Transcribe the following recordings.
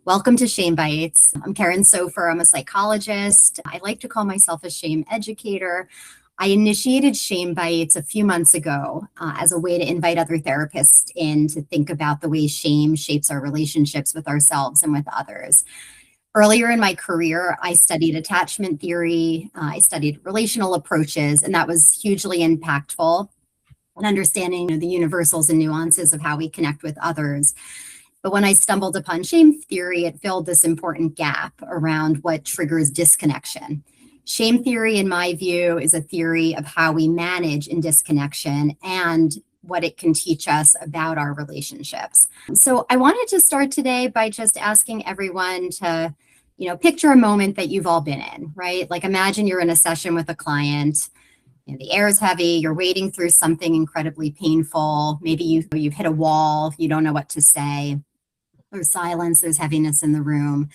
Welcome to Shame Bites. I'm Karen Sofer. I'm a psychologist. I like to call myself a shame educator. I initiated Shame Bites a few months ago as a way to invite other therapists in to think about the way shame shapes our relationships with ourselves and with others. Earlier in my career, I studied attachment theory, I studied relational approaches, and that was hugely impactful in understanding the universals and nuances of how we connect with others. But when I stumbled upon shame theory, it filled this important gap around what triggers disconnection. Shame theory, in my view, is a theory of how we manage in disconnection and what it can teach us about our relationships. So I wanted to start today by just asking everyone to, picture a moment that you've all been in, right? Like imagine you're in a session with a client. The air is heavy, you're wading through something incredibly painful. Maybe you've hit a wall, you don't know what to say. There's silence, there's heaviness in the room.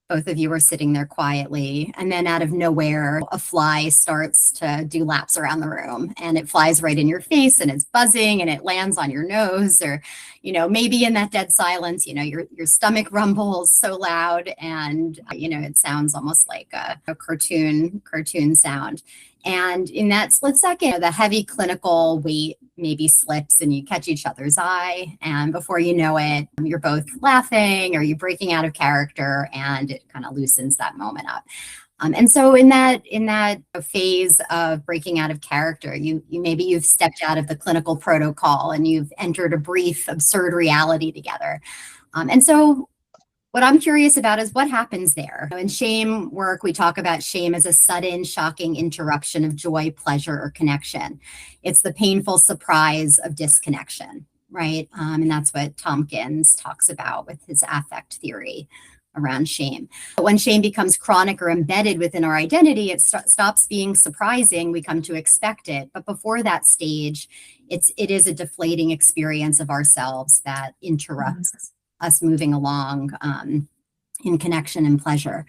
Both of you are sitting there quietly. And then out of nowhere, a fly starts to do laps around the room and it flies right in your face and it's buzzing and it lands on your nose. Or, maybe in that dead silence, your stomach rumbles so loud and, it sounds almost like a cartoon sound. And in that split second, the heavy clinical weight maybe slips and you catch each other's eye. And before you know it, you're both laughing or you're breaking out of character and it kind of loosens that moment up. And so in that phase of breaking out of character, you've stepped out of the clinical protocol and you've entered a brief, absurd reality together. And so what I'm curious about is what happens there. In shame work, we talk about shame as a sudden, shocking interruption of joy, pleasure, or connection. It's the painful surprise of disconnection, right? And that's what Tompkins talks about with his affect theory around shame. But when shame becomes chronic or embedded within our identity, it stops being surprising. We come to expect it. But before that stage, it is a deflating experience of ourselves that interrupts us moving along in connection and pleasure.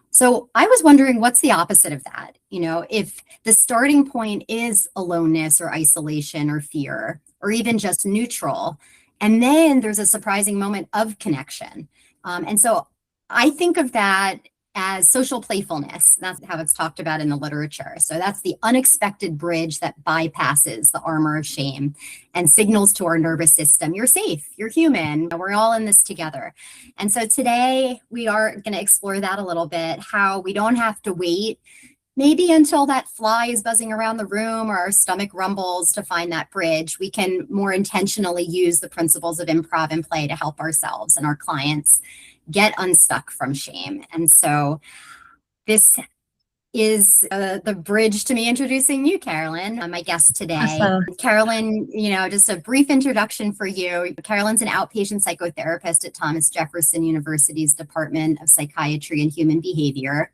So I was wondering, what's the opposite of that? If the starting point is aloneness or isolation or fear, or even just neutral, and then there's a surprising moment of connection. And so I think of that as social playfulness. That's how it's talked about in the literature. So that's the unexpected bridge that bypasses the armor of shame and signals to our nervous system, you're safe, you're human, we're all in this together. And so today we are going to explore that a little bit, how we don't have to wait maybe until that fly is buzzing around the room or our stomach rumbles to find that bridge. We can more intentionally use the principles of improv and play to help ourselves and our clients get unstuck from shame. And so this is the bridge to me introducing you, Caroline, my guest today. Awesome. Caroline, just a brief introduction for you. Caroline's an outpatient psychotherapist at Thomas Jefferson University's Department of Psychiatry and Human Behavior.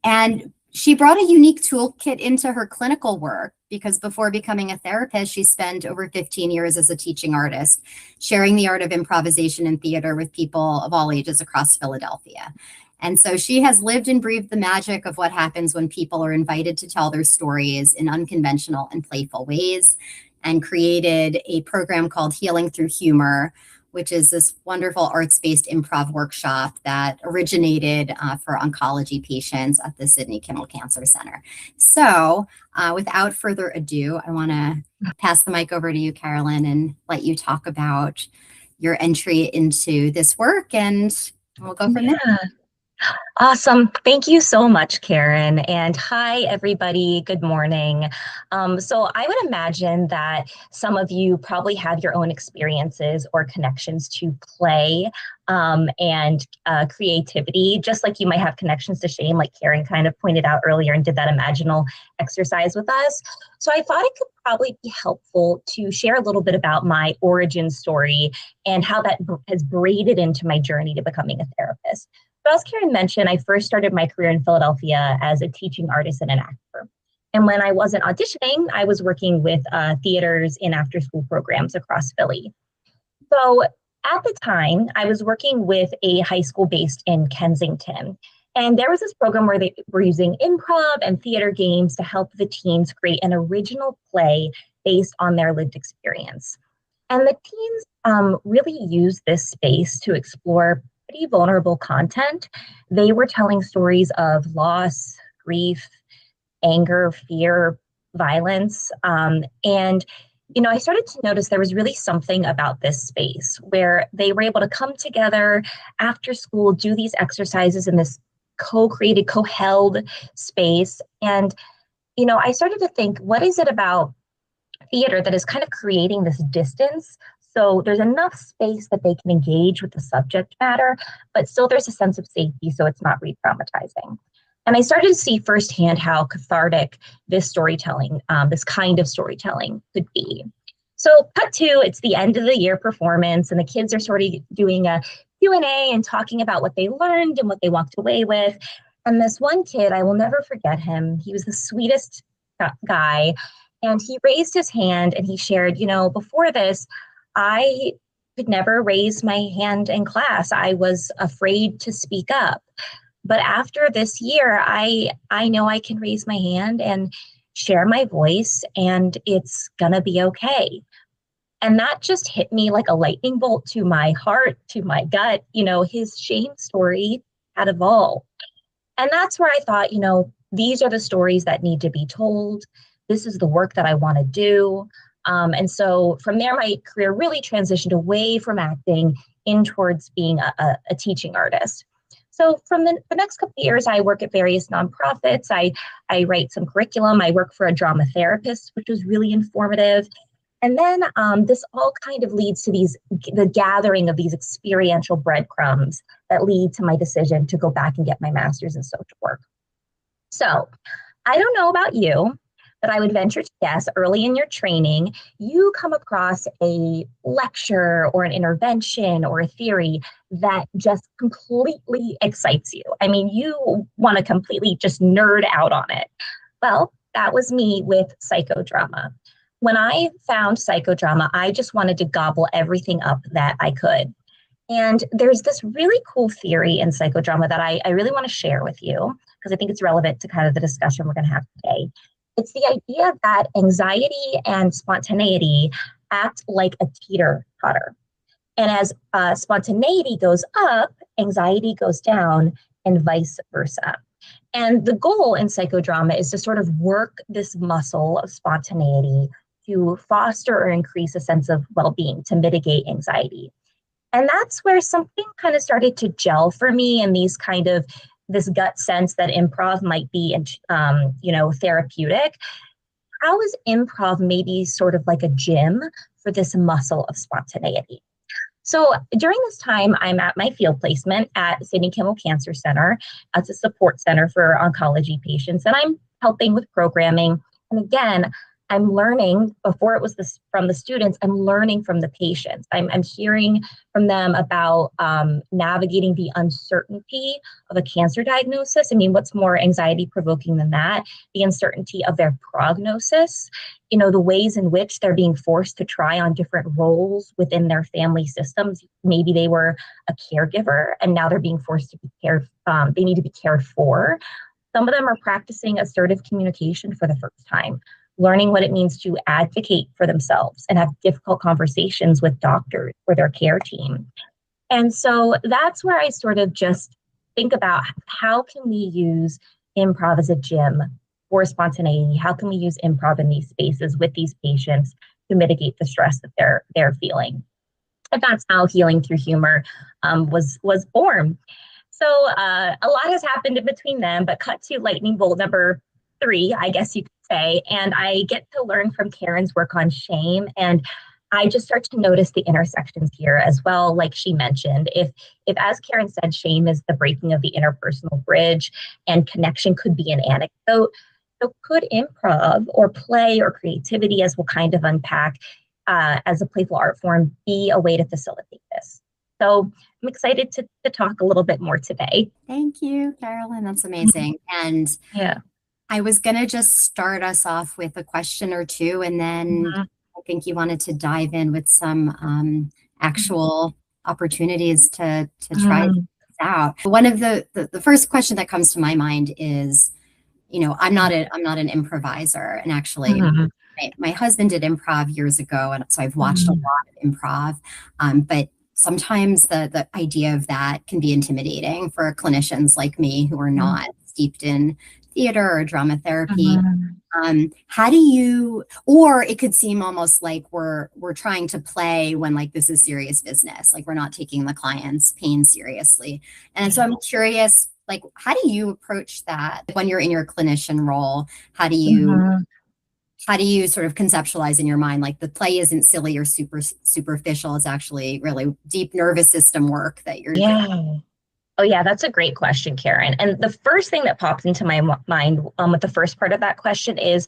And she brought a unique toolkit into her clinical work because before becoming a therapist, she spent over 15 years as a teaching artist, sharing the art of improvisation and theater with people of all ages across Philadelphia. And so she has lived and breathed the magic of what happens when people are invited to tell their stories in unconventional and playful ways, and created a program called Healing Through Humor, which is this wonderful arts-based improv workshop that originated for oncology patients at the Sidney Kimmel Cancer Center. So without further ado, I want to pass the mic over to you, Caroline, and let you talk about your entry into this work, and we'll go from there. Awesome. Thank you so much, Karen. And hi, everybody. Good morning. So I would imagine that some of you probably have your own experiences or connections to play and creativity, just like you might have connections to shame, like Karen kind of pointed out earlier and did that imaginal exercise with us. So I thought it could probably be helpful to share a little bit about my origin story and how that has braided into my journey to becoming a therapist. So as Karen mentioned, I first started my career in Philadelphia as a teaching artist and an actor. And when I wasn't auditioning, I was working with theaters in after-school programs across Philly. So at the time, I was working with a high school based in Kensington. And there was this program where they were using improv and theater games to help the teens create an original play based on their lived experience. And the teens really used this space to explore pretty vulnerable content. They were telling stories of loss, grief, anger, fear, violence. And I started to notice there was really something about this space where they were able to come together after school, do these exercises in this co-created, co-held space. And, I started to think, what is it about theater that is kind of creating this distance? So there's enough space that they can engage with the subject matter, but still there's a sense of safety, so it's not re-traumatizing. And I started to see firsthand how cathartic this storytelling, this kind of storytelling could be. So cut to, it's the end of the year performance, and the kids are sort of doing a Q&A and talking about what they learned and what they walked away with. And this one kid, I will never forget him. He was the sweetest guy. And he raised his hand and he shared, before this, I could never raise my hand in class. I was afraid to speak up. But after this year, I know I can raise my hand and share my voice, and it's gonna be okay. And that just hit me like a lightning bolt to my heart, to my gut. His shame story had evolved. And that's where I thought, these are the stories that need to be told. This is the work that I want to do. And so from there, my career really transitioned away from acting in towards being a teaching artist. So from the next couple of years, I work at various nonprofits. I write some curriculum. I work for a drama therapist, which was really informative. And then this all kind of leads to the gathering of these experiential breadcrumbs that lead to my decision to go back and get my master's in social work. So I don't know about you, but I would venture to guess early in your training, you come across a lecture or an intervention or a theory that just completely excites you. I mean, you want to completely just nerd out on it. Well, that was me with psychodrama. When I found psychodrama, I just wanted to gobble everything up that I could. And there's this really cool theory in psychodrama that I really want to share with you, because I think it's relevant to kind of the discussion we're going to have today. It's the idea that anxiety and spontaneity act like a teeter-totter. And as spontaneity goes up, anxiety goes down, and vice versa. And the goal in psychodrama is to sort of work this muscle of spontaneity to foster or increase a sense of well-being, to mitigate anxiety. And that's where something kind of started to gel for me, and this gut sense that improv might be, therapeutic. How is improv maybe sort of like a gym for this muscle of spontaneity? So during this time, I'm at my field placement at Sidney Kimmel Cancer Center as a support center for oncology patients, and I'm helping with programming. And again, I'm learning, before it was this from the students, I'm learning from the patients. I'm hearing from them about navigating the uncertainty of a cancer diagnosis. I mean, what's more anxiety provoking than that? The uncertainty of their prognosis, the ways in which they're being forced to try on different roles within their family systems. Maybe they were a caregiver and now they're being forced to be they need to be cared for. Some of them are practicing assertive communication for the first time, learning what it means to advocate for themselves and have difficult conversations with doctors or their care team. And so that's where I sort of just think about, how can we use improv as a gym for spontaneity? How can we use improv in these spaces with these patients to mitigate the stress that they're feeling? And that's how Healing Through Humor was born. So a lot has happened in between them, but cut to lightning bolt number 3, I guess you could say. And I get to learn from Karen's work on shame. And I just start to notice the intersections here as well. Like she mentioned, if as Karen said, shame is the breaking of the interpersonal bridge and connection could be an anecdote, so could improv or play or creativity, as we'll kind of unpack as a playful art form, be a way to facilitate this? So I'm excited to talk a little bit more today. Thank you, Caroline. That's amazing. And Yeah. I was going to just start us off with a question or two, and then I think you wanted to dive in with some actual opportunities to try this out. One of the first question that comes to my mind is, I'm not an improviser, and actually my husband did improv years ago, and so I've watched a lot of improv. But sometimes the idea of that can be intimidating for clinicians like me who are not steeped in theater or drama therapy. Mhm. How do you, or it could seem almost like we're trying to play when like this is serious business, like we're not taking the client's pain seriously. And so I'm curious, like, how do you approach that when you're in your clinician role? How do you Mhm. how do you sort of conceptualize in your mind like the play isn't silly or superficial, it's actually really deep nervous system work that you're doing? Yeah. Oh, yeah, that's a great question, Karen. And the first thing that pops into my mind with the first part of that question is,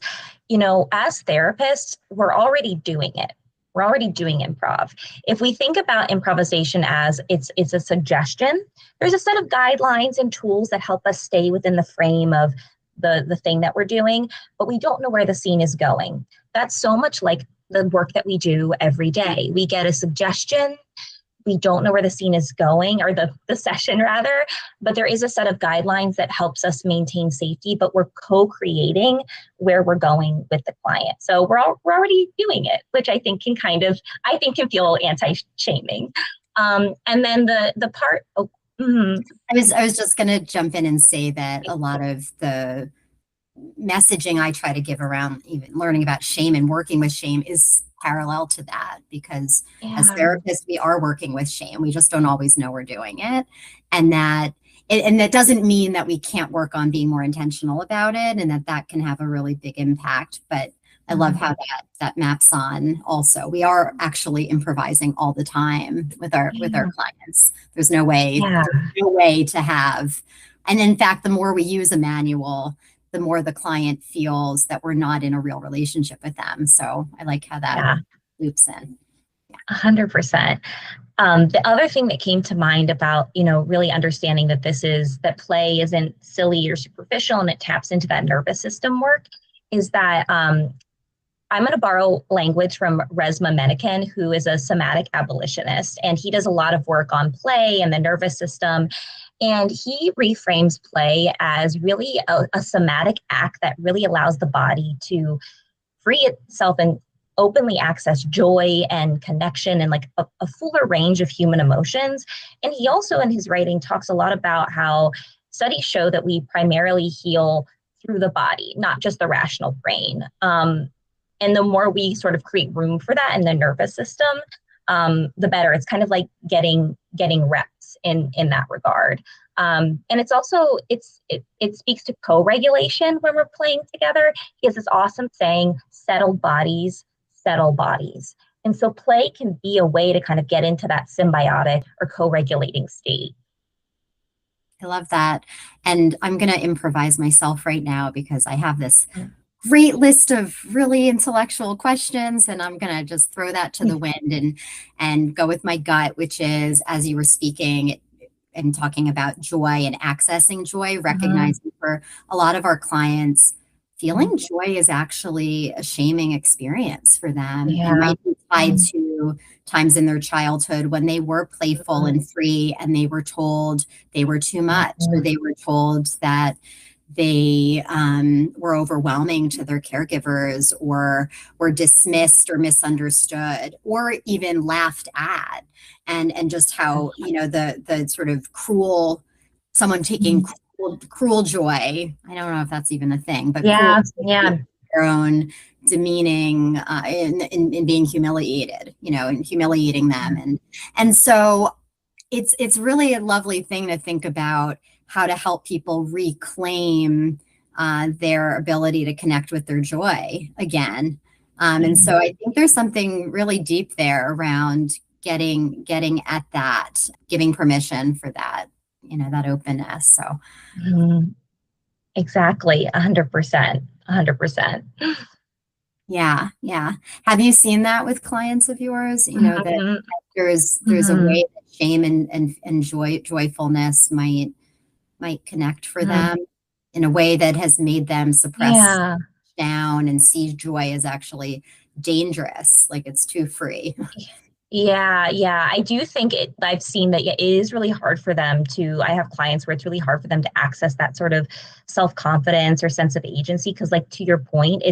as therapists, we're already doing it. We're already doing improv. If we think about improvisation as it's a suggestion, there's a set of guidelines and tools that help us stay within the frame of the thing that we're doing, but we don't know where the scene is going. That's so much like the work that we do every day. We get a suggestion, we don't know where the scene is going, or the session rather, but there is a set of guidelines that helps us maintain safety, but we're co-creating where we're going with the client. So we're already doing it, which I think can feel anti-shaming. And then the part, I was just going to jump in and say that a lot of the messaging I try to give around even learning about shame and working with shame is parallel to that, because as yeah, therapists we are working with shame, we just don't always know we're doing it. And that doesn't mean that we can't work on being more intentional about it, and that can have a really big impact. But I love how that maps on. Also, we are actually improvising all the time with our yeah, clients. There's no way to have, and in fact the more we use a manual, the more the client feels that we're not in a real relationship with them. So I like how that yeah, loops in. 100%. The other thing that came to mind about, really understanding that play isn't silly or superficial and it taps into that nervous system work is that I'm going to borrow language from Resma Menakem, who is a somatic abolitionist, and he does a lot of work on play and the nervous system. And he reframes play as really a somatic act that really allows the body to free itself and openly access joy and connection and like a fuller range of human emotions. And he also in his writing talks a lot about how studies show that we primarily heal through the body, not just the rational brain. And the more we sort of create room for that in the nervous system, the better. It's kind of like getting reps in that regard. And it's also it speaks to co-regulation when we're playing together. He has this awesome saying, settled bodies, settle bodies. And so play can be a way to kind of get into that symbiotic or co-regulating state. I love that. And I'm going to improvise myself right now because I have this great list of really intellectual questions, and I'm going to just throw that to the wind and go with my gut, which is, as you were speaking and talking about joy and accessing joy, Mhm. recognizing for a lot of our clients, feeling joy is actually a shaming experience for them. It Yeah. might be tied to times in their childhood when they were playful and free and they were told they were too much, or they were told that they were overwhelming to their caregivers, or were dismissed or misunderstood or even laughed at. And just how, the sort of cruel, someone taking cruel joy, I don't know if that's even a thing, but cruel Yeah. joy in Yeah. their own demeaning, in being humiliated, and humiliating them. And so it's really a lovely thing to think about how to help people reclaim their ability to connect with their joy again. And so I think there's something really deep there around getting at that, giving permission for that, that openness. So Mhm. Exactly. 100%. 100%. yeah, yeah. Have you seen that with clients of yours? That Mhm. there's a Mhm. way that shame and joyfulness might connect for Mhm. them in a way that has made them suppress Yeah. down and see joy as actually dangerous, like it's too free. Yeah, yeah. I do think I've seen that it is really hard for them I have clients where it's really hard for them to access that sort of self-confidence or sense of agency. Cause like to your point,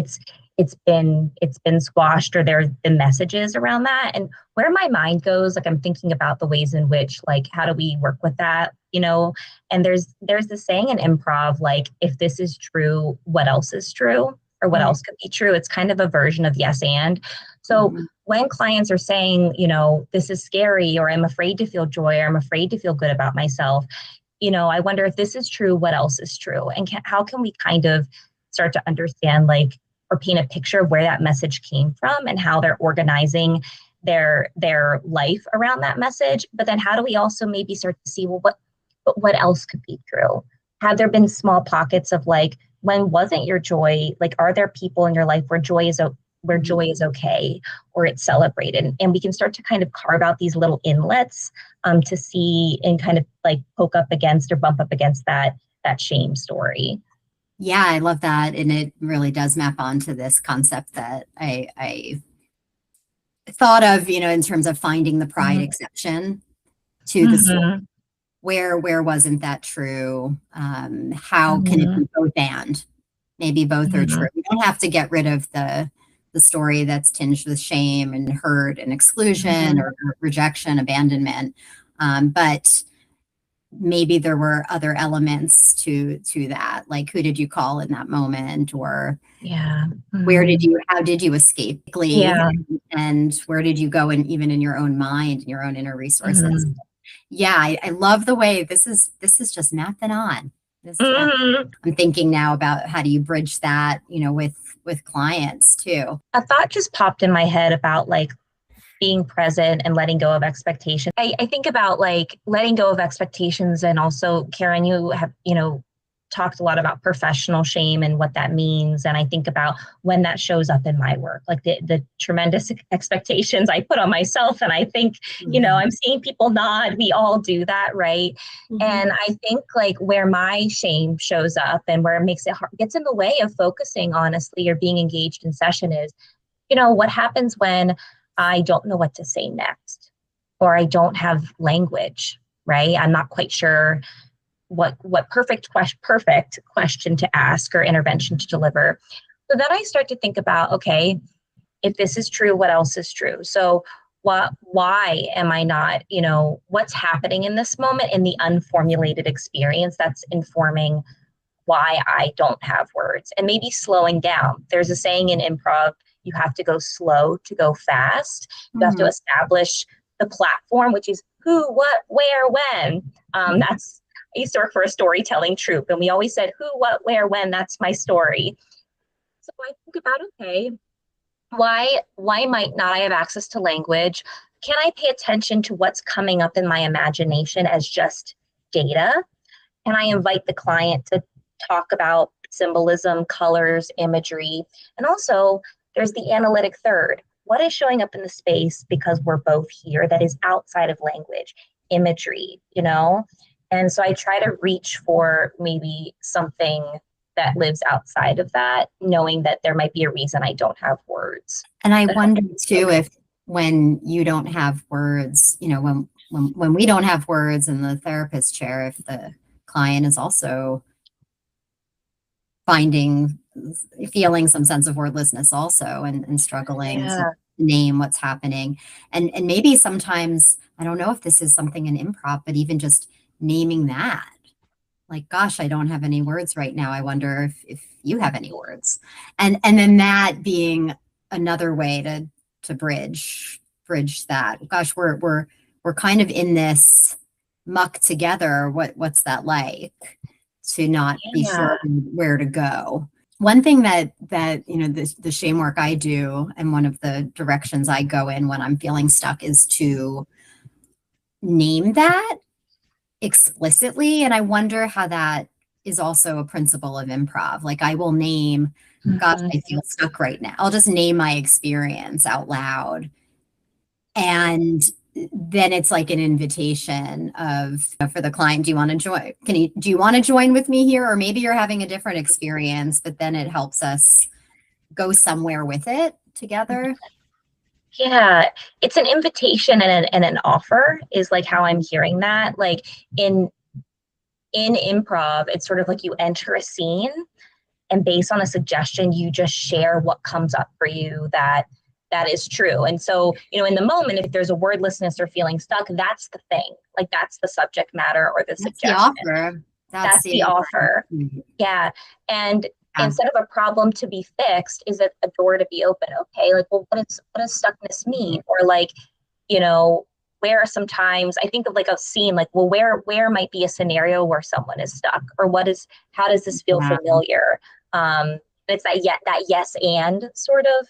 it's been squashed, or there's been messages around that. And where my mind goes, like I'm thinking about the ways in which, like, how do we work with that, and there's this saying in improv, like, if this is true, what else is true, or what else could be true? It's kind of a version of yes and. So when clients are saying, this is scary, or I'm afraid to feel joy, or I'm afraid to feel good about myself, I wonder, if this is true, what else is true? And how can we kind of start to understand, like, or paint a picture of where that message came from and how they're organizing their life around that message. But then how do we also maybe start to see, well, what else could be true? Have there been small pockets of, like, when wasn't your joy? Like, are there people in your life where joy is okay, or it's celebrated? And we can start to kind of carve out these little inlets to see and kind of like poke up against or bump up against that shame story. Yeah, I love that. And it really does map onto this concept that I thought of, in terms of finding the pride exception to the story. Where wasn't that true? How can it be both and? Maybe both are true. You don't have to get rid of the story that's tinged with shame and hurt and exclusion or rejection, abandonment. But maybe there were other elements to that, like, who did you call in that moment, or how did you escape, and where did you go, and even in your own mind, your own inner resources. I love the way this is just mapping on this. I'm thinking now about how do you bridge that, with clients too. A thought just popped in my head about, like, being present and letting go of expectations. I think about, like, letting go of expectations. And also, Karen, you have, talked a lot about professional shame and what that means. And I think about when that shows up in my work, like the tremendous expectations I put on myself. And I think, I'm seeing people nod. We all do that, right? And I think, like, where my shame shows up and where it makes it hard, gets in the way of focusing honestly or being engaged in session is, what happens when I don't know what to say next, or I don't have language, right? I'm not quite sure what perfect question to ask or intervention to deliver. So then I start to think about, okay, if this is true, what else is true? So why am I not, what's happening in this moment, in the unformulated experience that's informing why I don't have words, and maybe slowing down. There's a saying in improv, you have to go slow to go fast. You have to establish the platform, which is who, what, where, when. I used to work for a storytelling troupe, and we always said who, what, where, when. That's my story. So I think about, okay, why might not I have access to language? Can I pay attention to what's coming up in my imagination as just data? Can I invite the client to talk about symbolism, colors, imagery? And also, there's the analytic third. What is showing up in the space because we're both here that is outside of language, imagery, And so I try to reach for maybe something that lives outside of that, knowing that there might be a reason I don't have words. And I wonder too, if when you don't have words, when we don't have words in the therapist chair, if the client is also feeling some sense of wordlessness also, and struggling to name what's happening. And maybe sometimes, I don't know if this is something in improv, but even just naming that, like, gosh, I don't have any words right now. I wonder if you have any words. And then that being another way to bridge that. Gosh, we're kind of in this muck together. What's that like? To not be sure where to go. One thing that the shame work I do, and one of the directions I go in when I'm feeling stuck, is to name that explicitly. And I wonder how that is also a principle of improv. Like, I will name, gosh, I feel stuck right now. I'll just name my experience out loud. And then it's like an invitation for the client, do you want to join? Do you want to join with me here? Or maybe you're having a different experience, but then it helps us go somewhere with it together. Yeah, it's an invitation and an offer is like how I'm hearing that. Like in improv, it's sort of like you enter a scene and based on a suggestion, you just share what comes up for you that is true. And so, in the moment, if there's a wordlessness or feeling stuck, that's the thing. Like that's the subject matter or the That's the suggestion. offer. That's the offer. Yeah. And instead of a problem to be fixed, is it a door to be open? Okay, like, well, what does stuckness mean? Or like, where are some times I think of like a scene, like, well, where might be a scenario where someone is stuck, or how does this feel familiar? It's that yes and sort of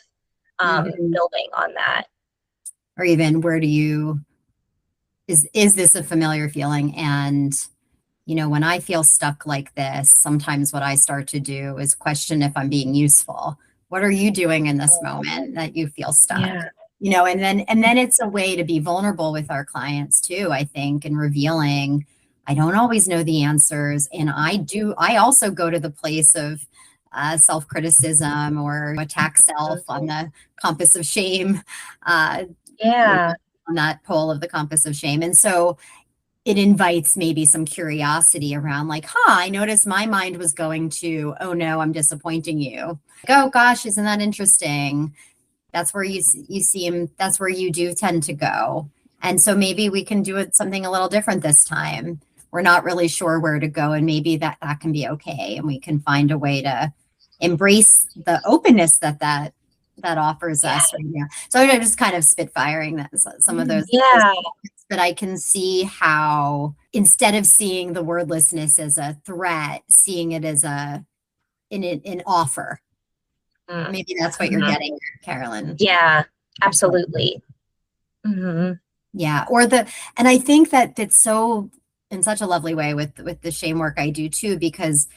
building on that. Or even is this a familiar feeling? And when I feel stuck like this, sometimes what I start to do is question if I'm being useful. What are you doing in this moment that you feel stuck? Yeah. And then it's a way to be vulnerable with our clients too, I think, and revealing I don't always know the answers. And I also go to the place of self-criticism or attack self on the compass of shame. Yeah. On that pole of the compass of shame. And so it invites maybe some curiosity around like, I noticed my mind was going to, oh no, I'm disappointing you. Like, oh gosh, isn't that interesting? That's where you seem, that's where you do tend to go. And so maybe we can do it something a little different this time. We're not really sure where to go, and maybe that can be okay. And we can find a way to embrace the openness that offers us right now. So I'm just kind of spitfiring some of those. Yeah. But I can see how instead of seeing the wordlessness as a threat, seeing it as an offer. Maybe that's what you're getting at, Caroline. Yeah, absolutely. Yeah. And I think that it's so in such a lovely way with the shame work I do too, because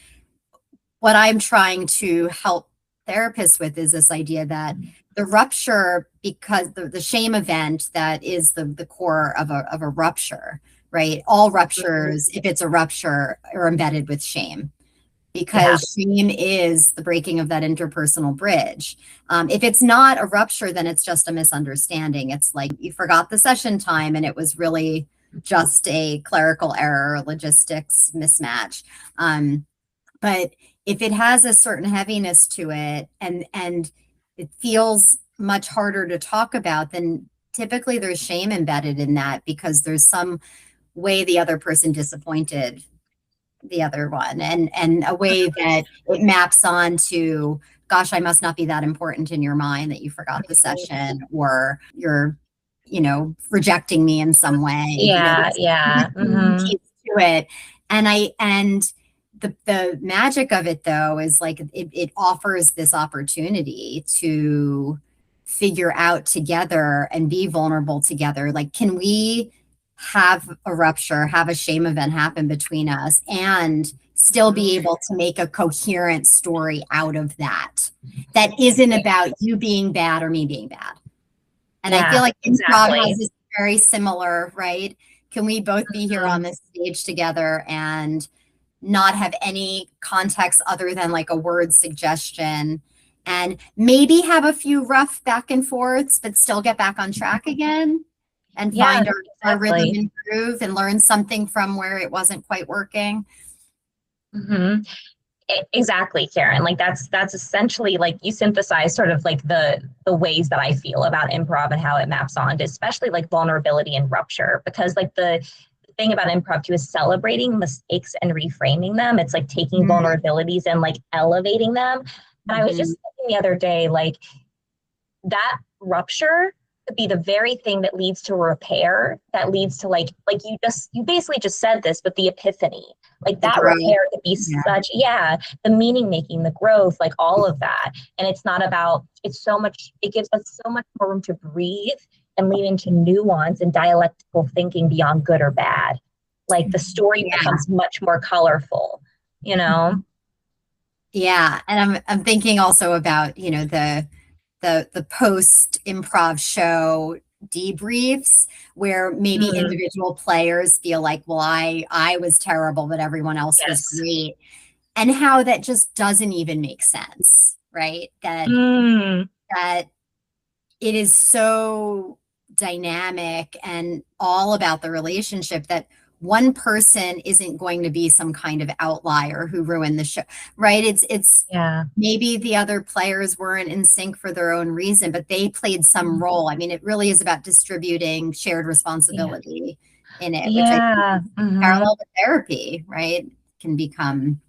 what I'm trying to help therapists with is this idea that the rupture, because the shame event that is the core of a rupture, right? All ruptures, if it's a rupture, are embedded with shame, because shame is the breaking of that interpersonal bridge. If it's not a rupture, then it's just a misunderstanding. It's like you forgot the session time and it was really just a clerical error, logistics mismatch. But if it has a certain heaviness to it and it feels much harder to talk about, then typically there's shame embedded in that, because there's some way the other person disappointed the other one, and a way that it maps on to, gosh, I must not be that important in your mind that you forgot the session, or you're rejecting me in some way. Piece to it. And the magic of it though is like it offers this opportunity to figure out together and be vulnerable together. Like, can we have a rupture, have a shame event happen between us, and still be able to make a coherent story out of that isn't about you being bad or me being bad? And I feel like improv has this very similar, right? Can we both be here on this stage together and not have any context other than like a word suggestion, and maybe have a few rough back and forths, but still get back on track again and find our rhythm and groove and learn something from where it wasn't quite working? Exactly, Karen. Like that's essentially, like, you synthesize sort of like the ways that I feel about improv and how it maps on to especially like vulnerability and rupture, because like the thing about improv too is celebrating mistakes and reframing them. It's like taking vulnerabilities and like elevating them. And I was just thinking the other day, like, that rupture could be the very thing that leads to repair, that leads to like you basically just said this, but the epiphany, like that repair could be such, the meaning making, the growth, like all of that. And it's not about, it gives us so much more room to breathe and lean into nuance and dialectical thinking beyond good or bad. Like the story becomes much more colorful, Yeah. And I'm thinking also about, the post improv show debriefs, where maybe individual players feel like, well, I was terrible, but everyone else was great. And how that just doesn't even make sense, right? That it is so dynamic and all about the relationship that one person isn't going to be some kind of outlier who ruined the show, right? It's Yeah. maybe the other players weren't in sync for their own reason, but they played some role. I mean, it really is about distributing shared responsibility in it, which I think Yeah. is parallel to therapy, right? Can become.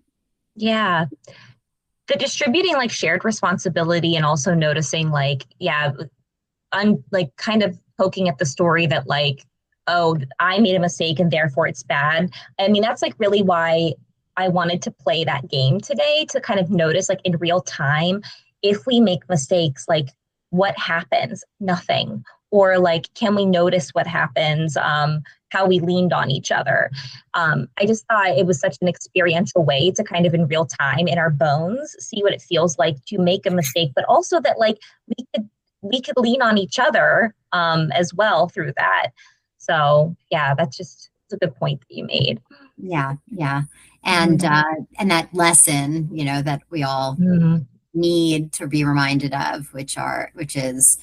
Yeah. The distributing like shared responsibility and also noticing like, yeah, like kind of poking at the story that like, oh, I made a mistake and therefore it's bad. I mean, that's like really why I wanted to play that game today, to kind of notice like in real time, if we make mistakes, like what happens? Nothing. Or like, can we notice what happens? How we leaned on each other. I just thought it was such an experiential way to kind of in real time in our bones see what it feels like to make a mistake, but also that like we could lean on each other as well through that. So yeah, it's a good point that you made. Yeah, yeah. And that lesson, that we all Mm-hmm. need to be reminded of, which is,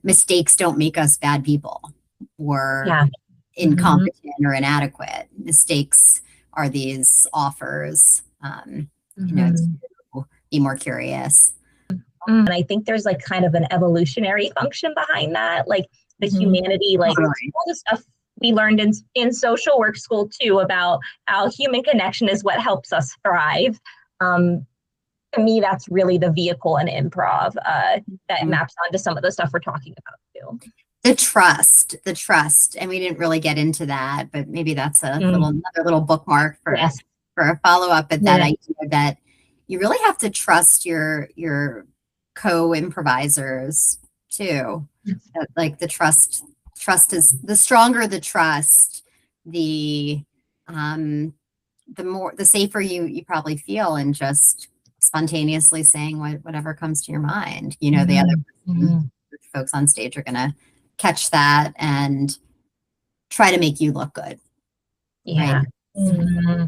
mistakes don't make us bad people or Yeah. Mm-hmm. incompetent or inadequate. Mistakes are these offers, Mm-hmm. to be more curious. And I think there's like kind of an evolutionary function behind that, like the humanity, like Totally. all the stuff we learned in social work school too about how human connection is what helps us thrive. Um, to me, that's really the vehicle in improv that Mhm. maps onto some of the stuff we're talking about too. The trust, and we didn't really get into that, but maybe that's another little bookmark Yes. for a follow up. At that Yeah. idea that you really have to trust your co-improvisers too. Like trust is the stronger the trust, the um the safer you probably feel in just spontaneously saying whatever comes to your mind. The other Mm-hmm. folks on stage are gonna catch that and try to make you look good, right? Yeah. Mm-hmm.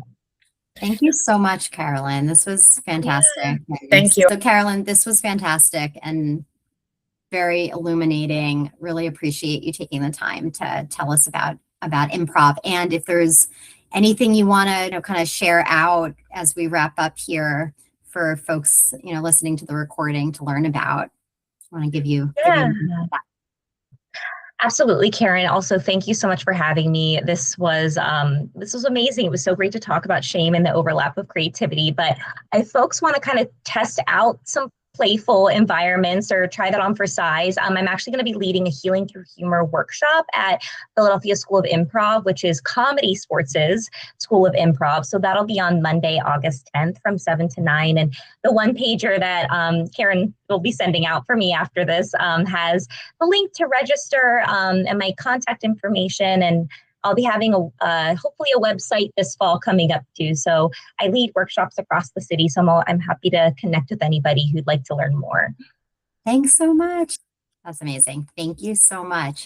Thank you so much, Caroline. This was Yeah. fantastic. Thank you. So, Caroline, this was fantastic and very illuminating. Really appreciate you taking the time to tell us about improv. And if there's anything you want to kind of share out as we wrap up here for folks listening to the recording to learn about, I want to give you Yeah. Absolutely, Karen. Also, thank you so much for having me. This was amazing. It was so great to talk about shame and the overlap of creativity. But if folks want to kind of test out some playful environments or try that on for size, I'm actually going to be leading a Healing Through Humor workshop at Philadelphia School of Improv, which is Comedy Sports' School of Improv. So that'll be on Monday, August 10th from 7 to 9. And the one pager that Karen will be sending out for me after this has the link to register and my contact information. And I'll be having hopefully a website this fall coming up too. So I lead workshops across the city. So I'm happy to connect with anybody who'd like to learn more. Thanks so much. That's amazing. Thank you so much.